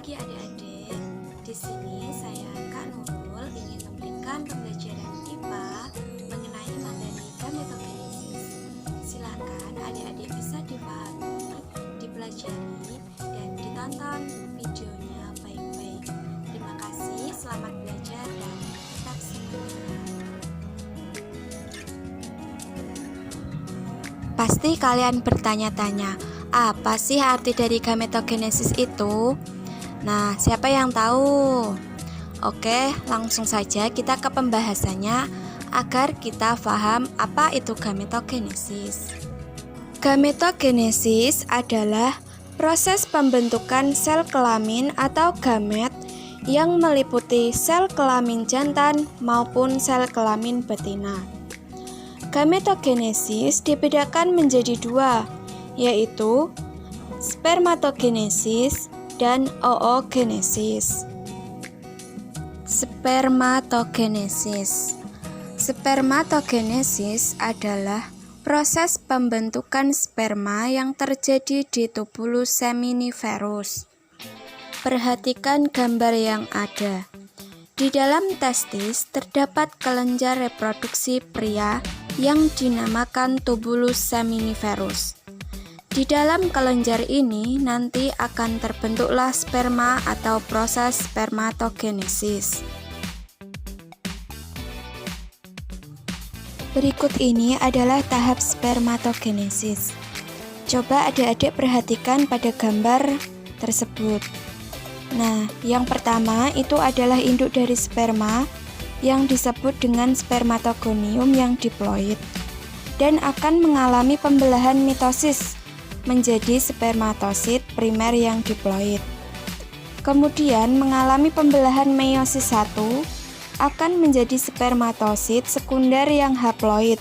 pagi adik-adik. Di sini saya Kak Nurul ingin memberikan pembelajaran IPA mengenai materi gametogenesis. Silakan adik-adik bisa dipahami, dipelajari, dan ditonton videonya baik-baik. Terima kasih, selamat belajar dan tetap semangat. Pasti kalian bertanya-tanya, apa sih arti dari gametogenesis itu? Nah, siapa yang tahu? Oke, langsung saja kita ke pembahasannya agar kita paham apa itu gametogenesis. Gametogenesis adalah proses pembentukan sel kelamin atau gamet yang meliputi sel kelamin jantan maupun sel kelamin betina. Gametogenesis dibedakan menjadi dua, yaitu spermatogenesis dan oogenesis. Spermatogenesis. Spermatogenesis adalah proses pembentukan sperma yang terjadi di tubulus seminiferus. Perhatikan gambar yang ada. Di dalam testis terdapat kelenjar reproduksi pria yang dinamakan tubulus seminiferus. Di dalam kelenjar ini nanti akan terbentuklah sperma atau proses spermatogenesis. Berikut ini adalah tahap spermatogenesis. Coba adik-adik perhatikan pada gambar tersebut. Nah, yang pertama itu adalah induk dari sperma yang disebut dengan spermatogonium yang diploid dan akan mengalami pembelahan mitosis menjadi spermatosit primer yang diploid. Kemudian mengalami pembelahan meiosis 1 akan menjadi spermatosit sekunder yang haploid.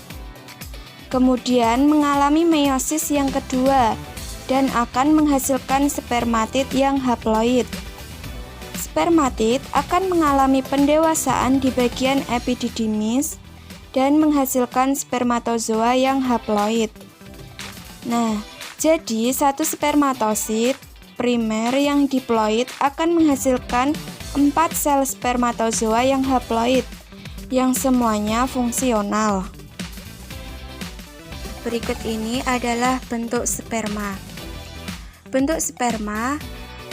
Kemudian mengalami meiosis yang kedua dan akan menghasilkan spermatid yang haploid. Spermatid akan mengalami pendewasaan di bagian epididymis dan menghasilkan spermatozoa yang haploid. Nah, jadi, satu spermatosit primer yang diploid akan menghasilkan 4 sel spermatozoa yang haploid, yang semuanya fungsional. Berikut ini adalah bentuk sperma. Bentuk sperma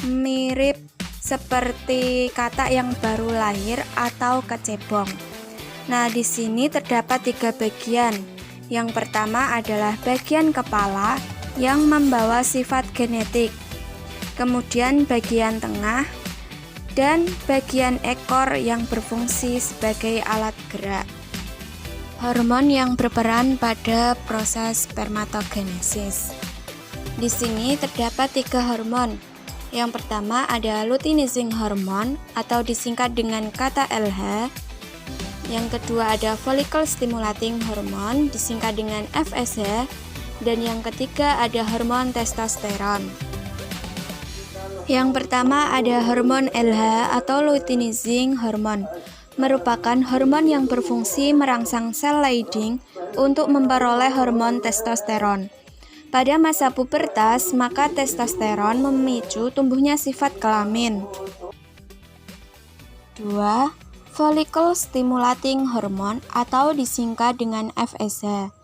mirip seperti katak yang baru lahir atau kecebong. Nah, di sini terdapat 3 bagian. Yang pertama adalah bagian kepala yang membawa sifat genetik, kemudian bagian tengah, dan bagian ekor yang berfungsi sebagai alat gerak. Hormon yang berperan pada proses spermatogenesis. Di sini terdapat 3 hormon. Yang pertama ada luteinizing hormone atau disingkat dengan kata LH. Yang kedua ada follicle stimulating hormone disingkat dengan FSH. Dan yang ketiga ada hormon testosteron. Yang pertama ada hormon LH atau luteinizing hormone, merupakan hormon yang berfungsi merangsang sel Leydig untuk memperoleh hormon testosteron. Pada masa pubertas, maka testosteron memicu tumbuhnya sifat kelamin. 2. Follicle stimulating hormone atau disingkat dengan FSH.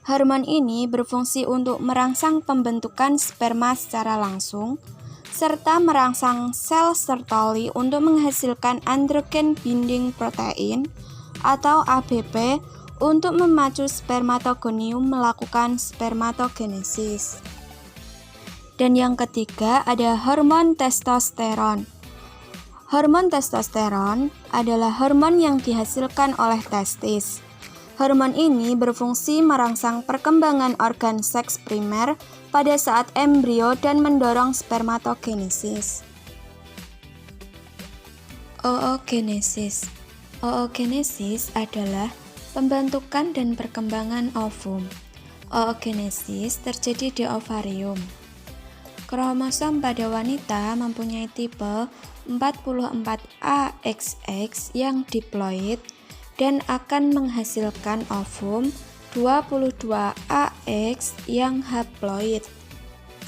Hormon ini berfungsi untuk merangsang pembentukan sperma secara langsung, serta merangsang sel Sertoli untuk menghasilkan androgen binding protein atau ABP untuk memacu spermatogonium melakukan spermatogenesis. Dan yang ketiga ada hormon testosteron. Hormon testosteron adalah hormon yang dihasilkan oleh testis. Hormon ini berfungsi merangsang perkembangan organ seks primer pada saat embrio dan mendorong spermatogenesis. Oogenesis. Oogenesis adalah pembentukan dan perkembangan ovum. Oogenesis terjadi di ovarium. Kromosom pada wanita mempunyai tipe 44AXX yang diploid dan akan menghasilkan ovum 22AX yang haploid.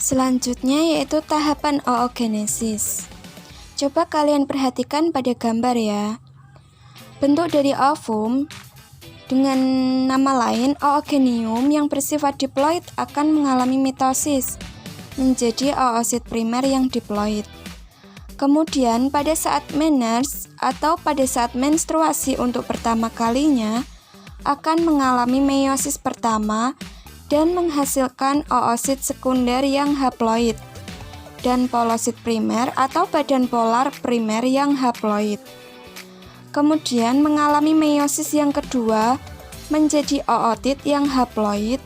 Selanjutnya yaitu tahapan oogenesis. Coba kalian perhatikan pada gambar ya. Bentuk dari ovum dengan nama lain oogenium yang bersifat diploid akan mengalami mitosis menjadi oosit primer yang diploid. Kemudian pada saat menarche atau pada saat menstruasi untuk pertama kalinya akan mengalami meiosis pertama dan menghasilkan oosit sekunder yang haploid dan polosit primer atau badan polar primer yang haploid. Kemudian mengalami meiosis yang kedua menjadi ootit yang haploid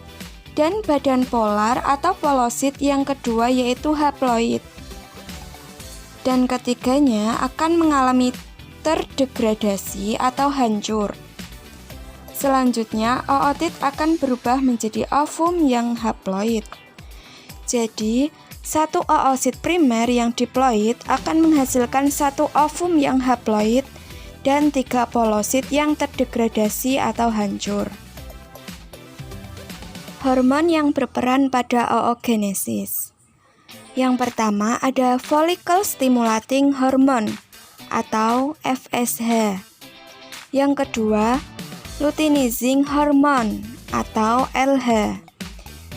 dan badan polar atau polosit yang kedua yaitu haploid. Dan ketiganya akan mengalami terdegradasi atau hancur. Selanjutnya, ootit akan berubah menjadi ovum yang haploid. Jadi, satu oosit primer yang diploid akan menghasilkan satu ovum yang haploid dan 3 polosit yang terdegradasi atau hancur. Hormon yang berperan pada oogenesis. Yang pertama ada follicle stimulating hormone atau FSH. Yang kedua, luteinizing hormone atau LH.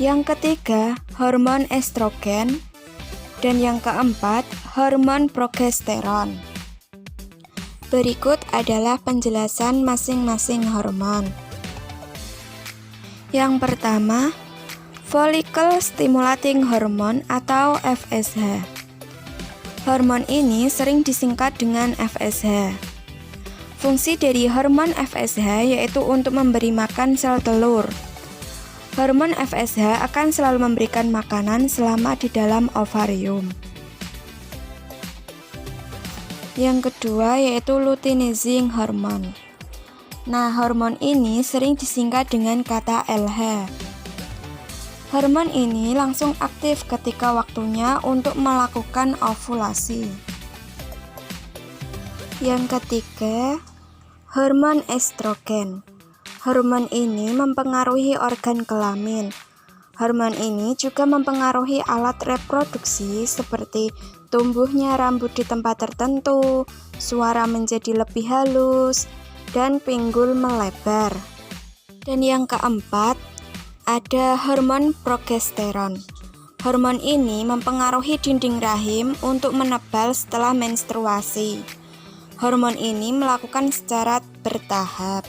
Yang ketiga, hormon estrogen. Dan yang keempat, hormon progesteron. Berikut adalah penjelasan masing-masing hormon. Yang pertama, follicle stimulating hormone atau FSH. Hormon ini sering disingkat dengan FSH. Fungsi dari hormon FSH yaitu untuk memberi makan sel telur. Hormon FSH akan selalu memberikan makanan selama di dalam ovarium. Yang kedua yaitu luteinizing hormone. Nah, hormon ini sering disingkat dengan kata LH. Hormon ini langsung aktif ketika waktunya untuk melakukan ovulasi. Yang ketiga, hormon estrogen. Hormon ini mempengaruhi organ kelamin. Hormon ini juga mempengaruhi alat reproduksi seperti tumbuhnya rambut di tempat tertentu, suara menjadi lebih halus, dan pinggul melebar. Dan yang keempat, ada hormon progesteron. Hormon ini mempengaruhi dinding rahim untuk menebal setelah menstruasi. Hormon ini melakukan secara bertahap.